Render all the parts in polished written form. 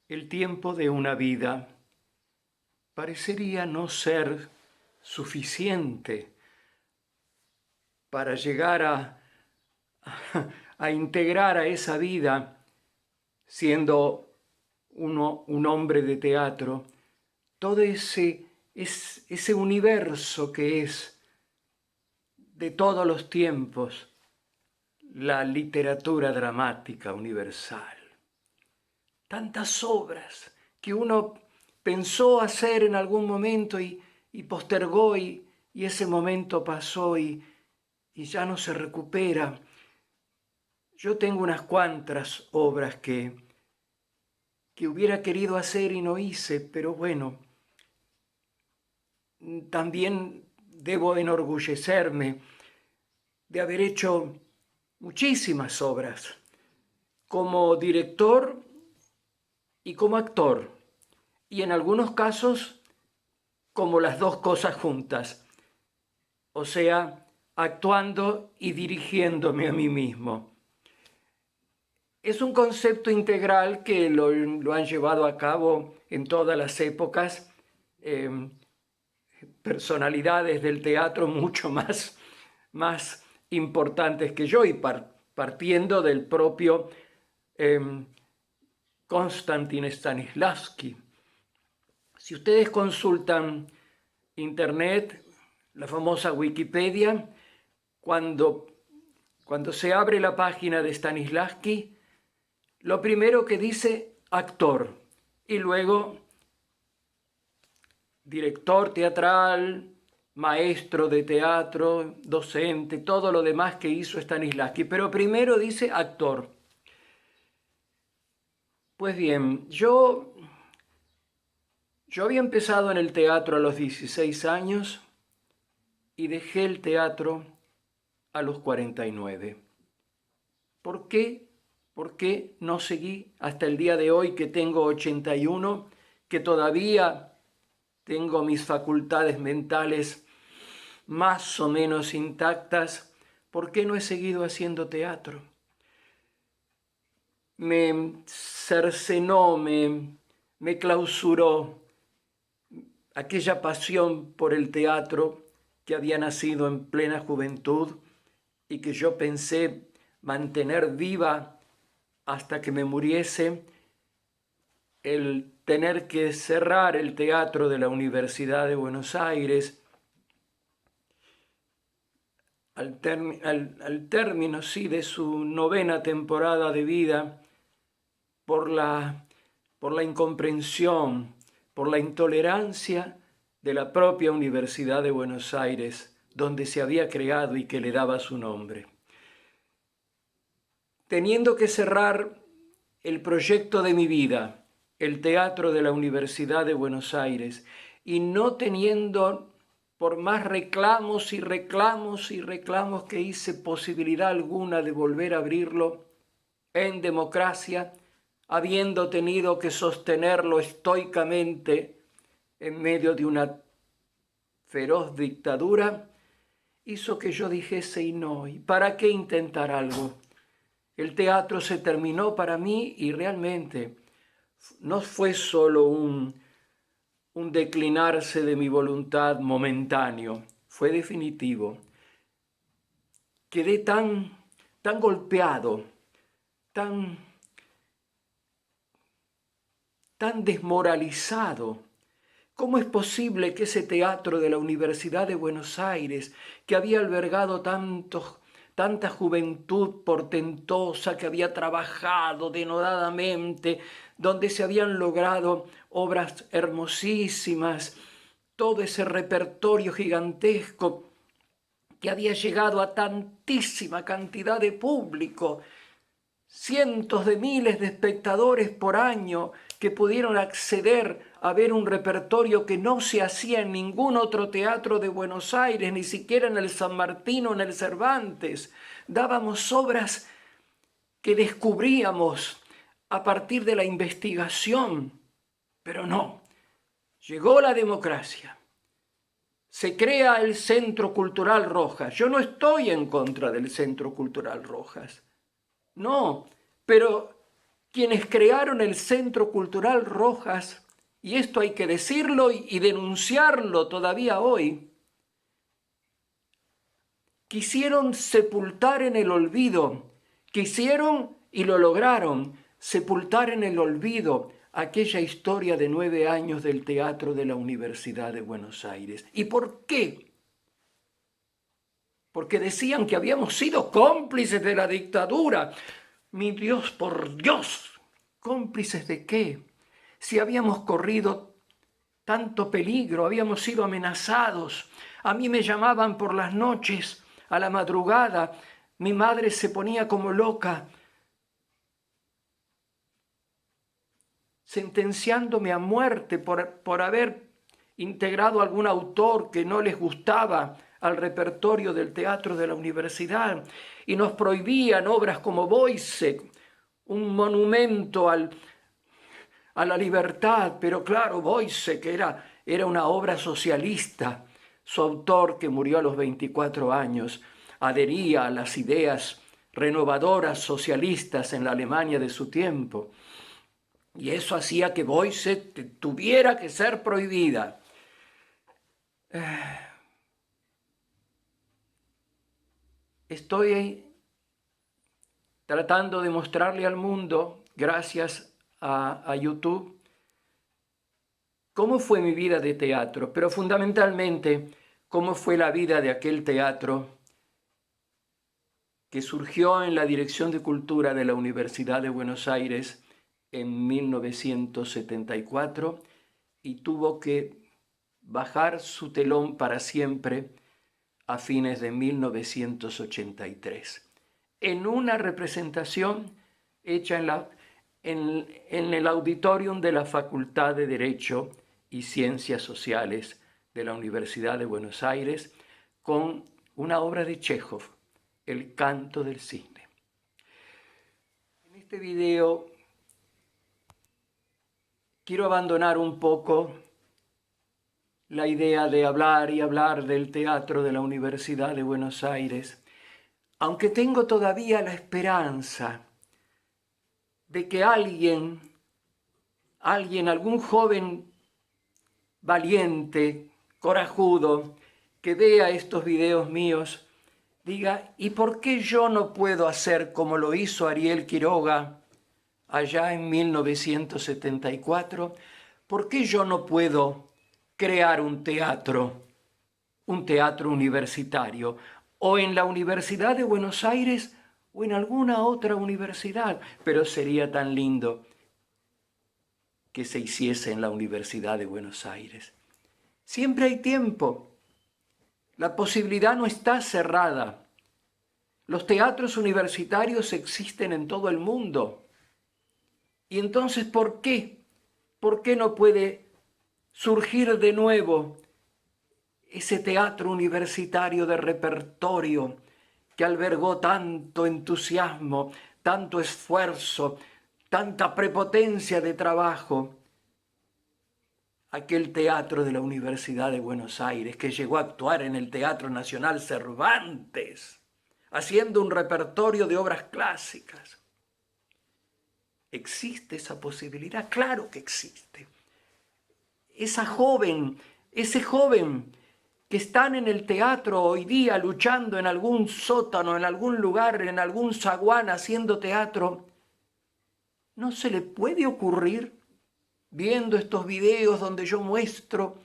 El tiempo de una vida parecería no ser suficiente para llegar a integrar a esa vida, siendo uno un hombre de teatro, todo ese universo que es de todos los tiempos, la literatura dramática universal. Tantas obras que uno pensó hacer en algún momento y postergó y ese momento pasó y ya no se recupera. Yo tengo unas cuantas obras que hubiera querido hacer y no hice, pero bueno, también debo enorgullecerme de haber hecho muchísimas obras como director y como actor, y en algunos casos como las dos cosas juntas, o sea, actuando y dirigiéndome a mí mismo. Es un concepto integral que lo han llevado a cabo en todas las épocas personalidades del teatro mucho más importantes que yo y partiendo del propio Konstantin Stanislavski. Si ustedes consultan internet, la famosa Wikipedia, cuando se abre la página de Stanislavski, lo primero que dice actor y luego director teatral, maestro de teatro, docente, todo lo demás que hizo Stanislavski, pero primero dice actor. Pues bien, yo había empezado en el teatro a los 16 años y dejé el teatro a los 49. ¿Por qué? ¿Por qué no seguí hasta el día de hoy que tengo 81, que todavía tengo mis facultades mentales más o menos intactas? ¿Por qué no he seguido haciendo teatro? Me cercenó, me clausuró aquella pasión por el teatro que había nacido en plena juventud y que yo pensé mantener viva hasta que me muriese. El tener que cerrar el teatro de la Universidad de Buenos Aires al término, sí, de su 9ª temporada de vida, por la incomprensión, por la intolerancia de la propia Universidad de Buenos Aires, donde se había creado y que le daba su nombre. Teniendo que cerrar el proyecto de mi vida, el teatro de la Universidad de Buenos Aires, y no teniendo, por más reclamos y reclamos y reclamos que hice, posibilidad alguna de volver a abrirlo en democracia, habiendo tenido que sostenerlo estoicamente en medio de una feroz dictadura, hizo que yo dijese y no, ¿y para qué intentar algo? El teatro se terminó para mí y realmente no fue solo un declinarse de mi voluntad momentáneo, fue definitivo. Quedé tan golpeado, tan desmoralizado. ¿Cómo es posible que ese teatro de la Universidad de Buenos Aires, que había albergado tanta juventud portentosa, que había trabajado denodadamente, donde se habían logrado obras hermosísimas, todo ese repertorio gigantesco que había llegado a tantísima cantidad de público, cientos de miles de espectadores por año que pudieron acceder a ver un repertorio que no se hacía en ningún otro teatro de Buenos Aires, ni siquiera en el San Martín o en el Cervantes? Dábamos obras que descubríamos a partir de la investigación, pero no, llegó la democracia. Se crea el Centro Cultural Rojas. Yo no estoy en contra del Centro Cultural Rojas. No, pero quienes crearon el Centro Cultural Rojas, y esto hay que decirlo y denunciarlo todavía hoy, quisieron sepultar en el olvido, quisieron y lo lograron, sepultar en el olvido aquella historia de 9 años del teatro de la Universidad de Buenos Aires. ¿Y por qué? Porque decían que habíamos sido cómplices de la dictadura. Mi Dios, por Dios, ¿cómplices de qué? Si habíamos corrido tanto peligro, habíamos sido amenazados. A mí me llamaban por las noches, a la madrugada, mi madre se ponía como loca, sentenciándome a muerte por haber integrado algún autor que no les gustaba al repertorio del teatro de la universidad, y nos prohibían obras como Boyce, un monumento a la libertad, pero claro, Boyce, que era una obra socialista. Su autor, que murió a los 24 años, adhería a las ideas renovadoras socialistas en la Alemania de su tiempo. Y eso hacía que Boyce tuviera que ser prohibida. Estoy tratando de mostrarle al mundo, gracias a YouTube, cómo fue mi vida de teatro, pero fundamentalmente cómo fue la vida de aquel teatro que surgió en la Dirección de Cultura de la Universidad de Buenos Aires en 1974 y tuvo que bajar su telón para siempre a fines de 1983, en una representación hecha en el auditorium de la Facultad de Derecho y Ciencias Sociales de la Universidad de Buenos Aires, con una obra de Chejov, El canto del cisne. En este video quiero abandonar un poco la idea de hablar y hablar del teatro de la Universidad de Buenos Aires, aunque tengo todavía la esperanza de que algún joven valiente, corajudo, que vea estos videos míos, diga, ¿y por qué yo no puedo hacer como lo hizo Ariel Quiroga allá en 1974? ¿Por qué yo no puedo crear un teatro universitario, o en la Universidad de Buenos Aires o en alguna otra universidad? Pero sería tan lindo que se hiciese en la Universidad de Buenos Aires. Siempre hay tiempo. La posibilidad no está cerrada. Los teatros universitarios existen en todo el mundo. Y entonces, ¿por qué? ¿Por qué no puede surgir de nuevo ese teatro universitario de repertorio que albergó tanto entusiasmo, tanto esfuerzo, tanta prepotencia de trabajo? Aquel teatro de la Universidad de Buenos Aires que llegó a actuar en el Teatro Nacional Cervantes, haciendo un repertorio de obras clásicas. ¿Existe esa posibilidad? Claro que existe. Ese joven que están en el teatro hoy día luchando en algún sótano, en algún lugar, en algún zaguán haciendo teatro, ¿no se le puede ocurrir, viendo estos videos donde yo muestro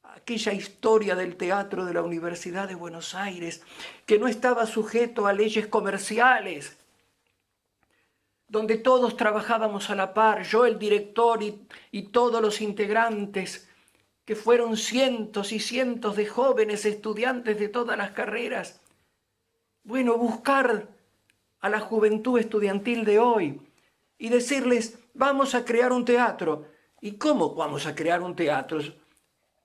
aquella historia del teatro de la Universidad de Buenos Aires, que no estaba sujeto a leyes comerciales, donde todos trabajábamos a la par, yo, el director y todos los integrantes, que fueron cientos y cientos de jóvenes estudiantes de todas las carreras? Bueno, buscar a la juventud estudiantil de hoy y decirles, vamos a crear un teatro. ¿Y cómo vamos a crear un teatro?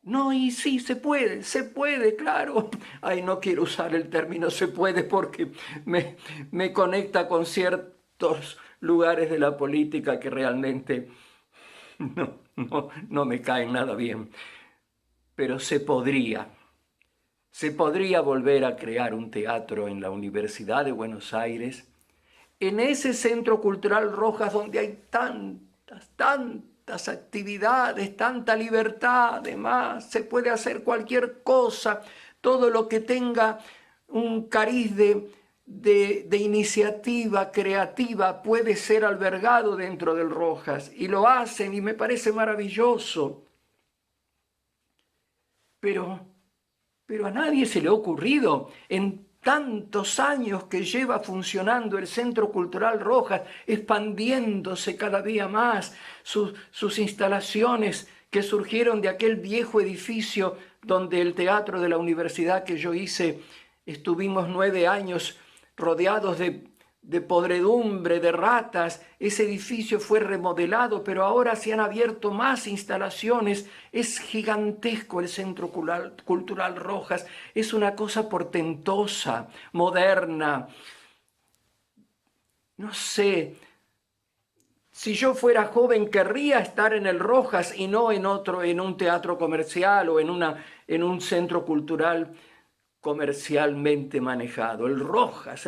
No, y sí, se puede, claro. Ay, no quiero usar el término se puede porque me conecta con ciertos lugares de la política que realmente no me caen nada bien. Pero se podría volver a crear un teatro en la Universidad de Buenos Aires en ese Centro Cultural Rojas donde hay tantas actividades, tanta libertad, además, se puede hacer cualquier cosa, todo lo que tenga un cariz de iniciativa creativa puede ser albergado dentro del Rojas, y lo hacen y me parece maravilloso. Pero a nadie se le ha ocurrido, en tantos años que lleva funcionando el Centro Cultural Rojas, expandiéndose cada día más, sus instalaciones que surgieron de aquel viejo edificio donde el teatro de la universidad que yo hice, estuvimos 9 años rodeados de podredumbre, de ratas. Ese edificio fue remodelado, pero ahora se han abierto más instalaciones. Es gigantesco el Centro Cultural Rojas. Es una cosa portentosa, moderna. No sé, si yo fuera joven querría estar en el Rojas y no en otro, en un teatro comercial o en un centro cultural comercialmente manejado. El Rojas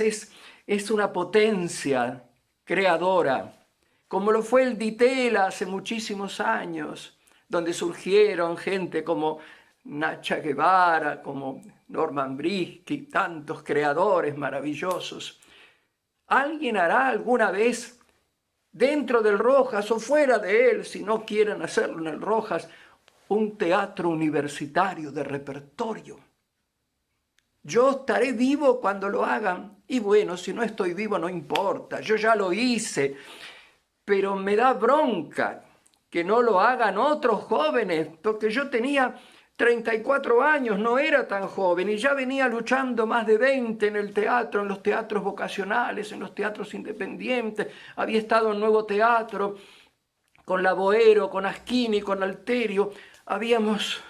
es una potencia creadora, como lo fue el Ditela hace muchísimos años, donde surgieron gente como Nacha Guevara, como Norman Brisky, tantos creadores maravillosos. ¿Alguien hará alguna vez dentro del Rojas o fuera de él, si no quieren hacerlo en el Rojas, un teatro universitario de repertorio? Yo estaré vivo cuando lo hagan, y bueno, si no estoy vivo no importa, yo ya lo hice, pero me da bronca que no lo hagan otros jóvenes, porque yo tenía 34 años, no era tan joven, y ya venía luchando más de 20 en el teatro, en los teatros vocacionales, en los teatros independientes. Había estado en Nuevo Teatro, con La Boero, con Aschini, con Alterio. Habíamos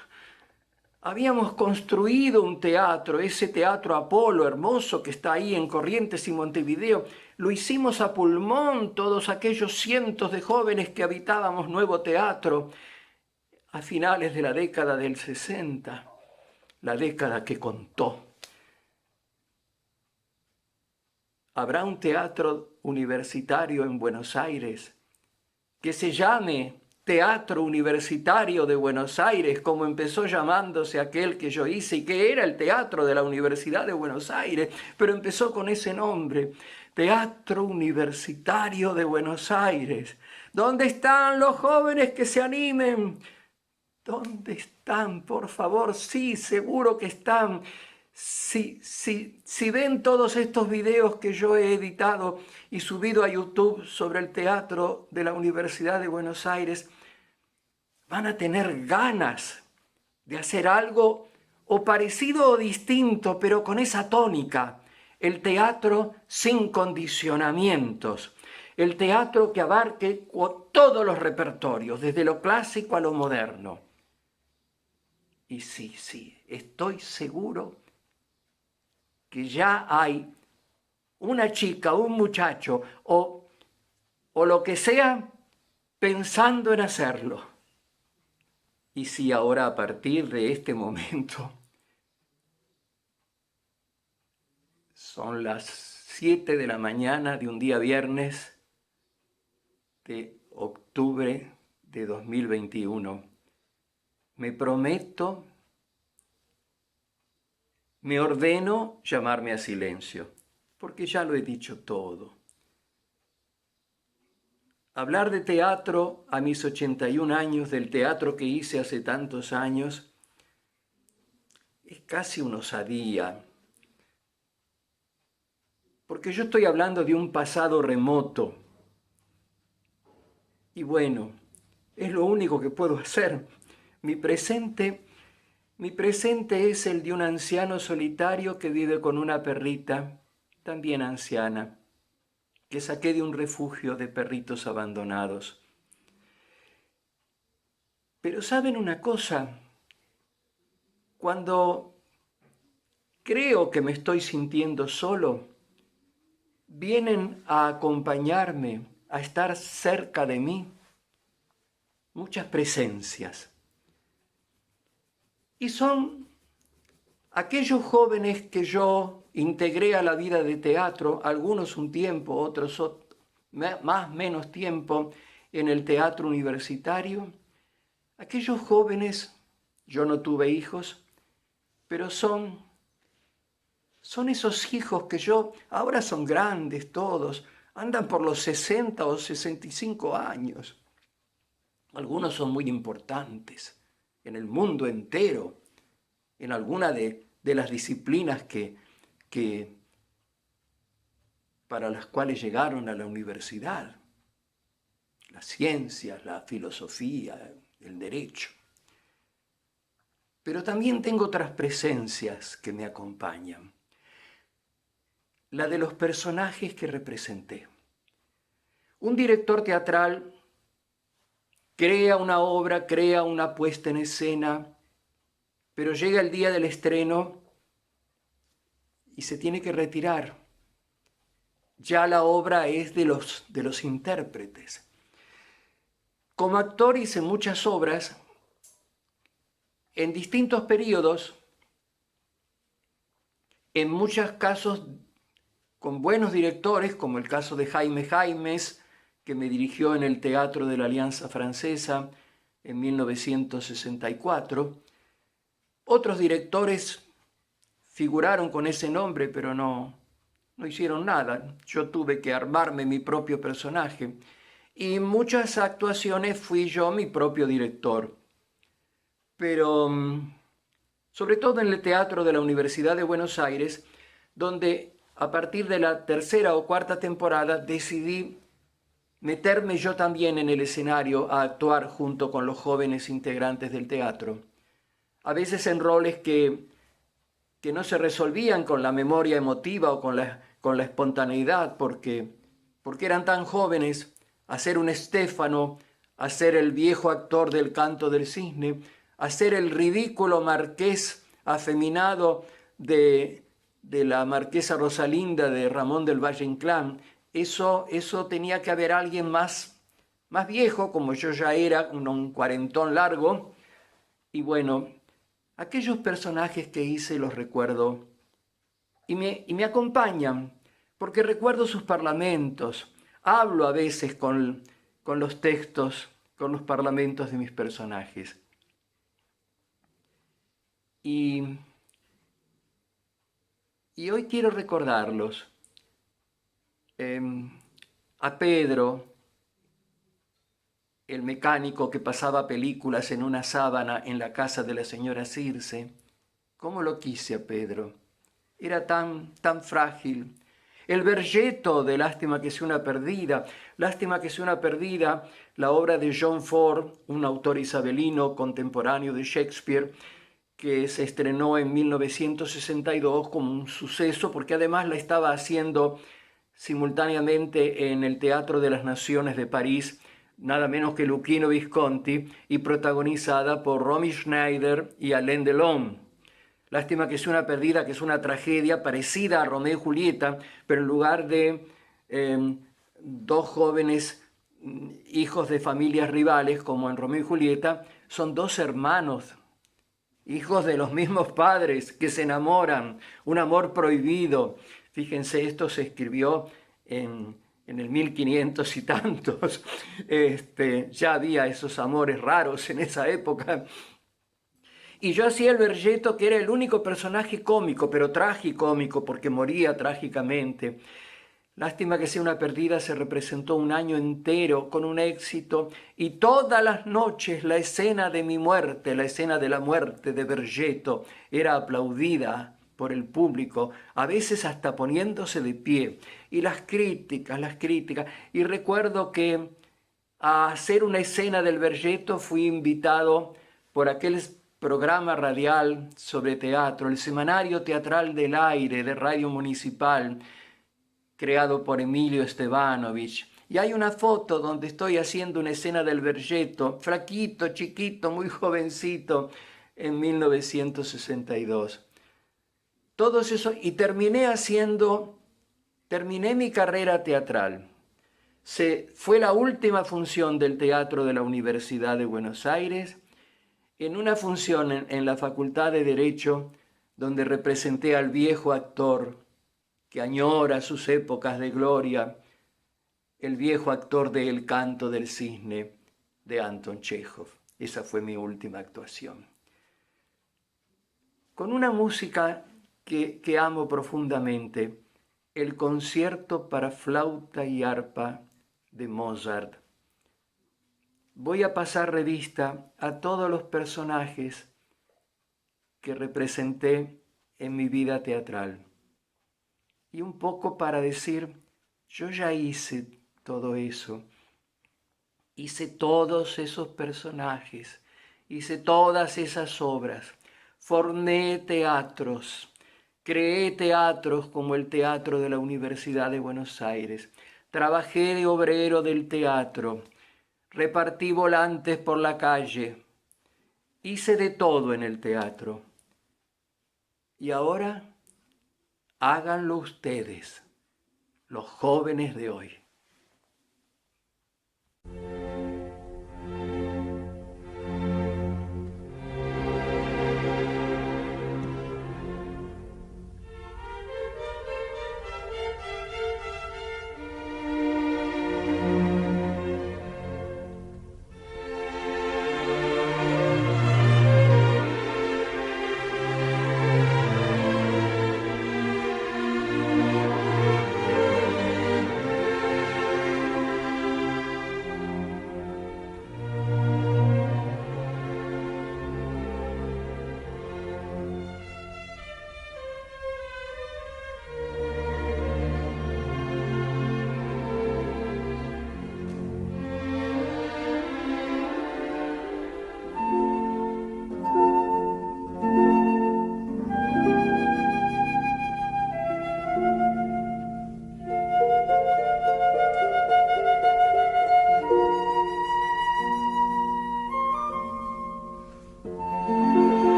construido un teatro, ese Teatro Apolo hermoso que está ahí en Corrientes y Montevideo. Lo hicimos a pulmón, todos aquellos cientos de jóvenes que habitábamos Nuevo Teatro a finales de la década del 60, la década que contó. Habrá un teatro universitario en Buenos Aires que se llame Teatro Universitario de Buenos Aires, como empezó llamándose aquel que yo hice y que era el Teatro de la Universidad de Buenos Aires, pero empezó con ese nombre, Teatro Universitario de Buenos Aires. ¿Dónde están los jóvenes que se animen? ¿Dónde están? Por favor, sí, seguro que están. Si ven todos estos videos que yo he editado y subido a YouTube sobre el teatro de la Universidad de Buenos Aires, van a tener ganas de hacer algo o parecido o distinto, pero con esa tónica. El teatro sin condicionamientos. El teatro que abarque todos los repertorios, desde lo clásico a lo moderno. Y sí, estoy seguro que ya hay una chica, un muchacho o lo que sea pensando en hacerlo. Y si ahora a partir de este momento son las 7 de la mañana de un día viernes de octubre de 2021, me prometo, me ordeno llamarme a silencio, porque ya lo he dicho todo. Hablar de teatro a mis 81 años, del teatro que hice hace tantos años, es casi una osadía. Porque yo estoy hablando de un pasado remoto. Y bueno, es lo único que puedo hacer. Mi presente es el de un anciano solitario que vive con una perrita, también anciana, que saqué de un refugio de perritos abandonados. Pero ¿saben una cosa? Cuando creo que me estoy sintiendo solo, vienen a acompañarme, a estar cerca de mí, muchas presencias. Y son aquellos jóvenes que yo integré a la vida de teatro, algunos un tiempo, otros más menos tiempo, en el teatro universitario. Aquellos jóvenes, yo no tuve hijos, pero son esos hijos que ahora son grandes todos, andan por los 60 o 65 años. Algunos son muy importantes en el mundo entero, en alguna de las disciplinas que para las cuales llegaron a la universidad, las ciencias, la filosofía, el derecho. Pero también tengo otras presencias que me acompañan. La de los personajes que representé. Un director teatral crea una obra, crea una puesta en escena, pero llega el día del estreno y se tiene que retirar. Ya la obra es de los intérpretes. Como actor hice muchas obras en distintos periodos, en muchos casos con buenos directores, como el caso de Jaime Jaimes, que me dirigió en el Teatro de la Alianza Francesa en 1964. Otros directores figuraron con ese nombre, pero no hicieron nada. Yo tuve que armarme mi propio personaje. Y en muchas actuaciones fui yo mi propio director. Pero sobre todo en el Teatro de la Universidad de Buenos Aires, donde a partir de la tercera o cuarta temporada decidí meterme yo también en el escenario a actuar junto con los jóvenes integrantes del teatro. A veces en roles que no se resolvían con la memoria emotiva o con la espontaneidad, porque eran tan jóvenes. Hacer un Estéfano, hacer el viejo actor del Canto del Cisne, hacer el ridículo marqués afeminado de la marquesa Rosalinda de Ramón del Valle Inclán, eso tenía que haber alguien más viejo, como yo ya era, un cuarentón largo. Y bueno, aquellos personajes que hice los recuerdo y me acompañan, porque recuerdo sus parlamentos. Hablo a veces con los textos, con los parlamentos de mis personajes. Y hoy quiero recordarlos. A Pedro, el mecánico que pasaba películas en una sábana en la casa de la señora Circe. ¿Cómo lo quise a Pedro? Era tan frágil. El Bergetto de Lástima que sea una perdida. Lástima que sea una perdida, la obra de John Ford, un autor isabelino contemporáneo de Shakespeare, que se estrenó en 1962 como un suceso, porque además la estaba haciendo simultáneamente en el Teatro de las Naciones de París, nada menos que Luchino Visconti, y protagonizada por Romy Schneider y Alain Delon. Lástima que sea una perdida, que es una tragedia parecida a Romeo y Julieta, pero en lugar de dos jóvenes hijos de familias rivales, como en Romeo y Julieta, son dos hermanos, hijos de los mismos padres, que se enamoran, un amor prohibido. Fíjense, esto se escribió en el 1500 y tantos. Ya había esos amores raros en esa época. Y yo hacía el Bergetto, que era el único personaje cómico, pero tragicómico, porque moría trágicamente. Lástima que sea una perdida, se representó un año entero con un éxito, y todas las noches la escena de mi muerte, la escena de la muerte de Bergetto, era aplaudida por el público, a veces hasta poniéndose de pie. Y las críticas. Y recuerdo que a hacer una escena del Bergetto fui invitado por aquel programa radial sobre teatro, el Semanario Teatral del Aire de Radio Municipal, creado por Emilio Estebanovich. Y hay una foto donde estoy haciendo una escena del Bergetto, flaquito, chiquito, muy jovencito, en 1962. Todos esos, y terminé mi carrera teatral. Fue la última función del Teatro de la Universidad de Buenos Aires, en una función en la Facultad de Derecho, donde representé al viejo actor que añora sus épocas de gloria, el viejo actor de El canto del cisne de Anton Chejov. Esa fue mi última actuación. Con una música que amo profundamente, el concierto para flauta y arpa de Mozart. Voy a pasar revista a todos los personajes que representé en mi vida teatral. Y un poco para decir, yo ya hice todo eso. Hice todos esos personajes, hice todas esas obras, formé teatros, creé teatros como el Teatro de la Universidad de Buenos Aires, trabajé de obrero del teatro, repartí volantes por la calle, hice de todo en el teatro. Y ahora háganlo ustedes, los jóvenes de hoy.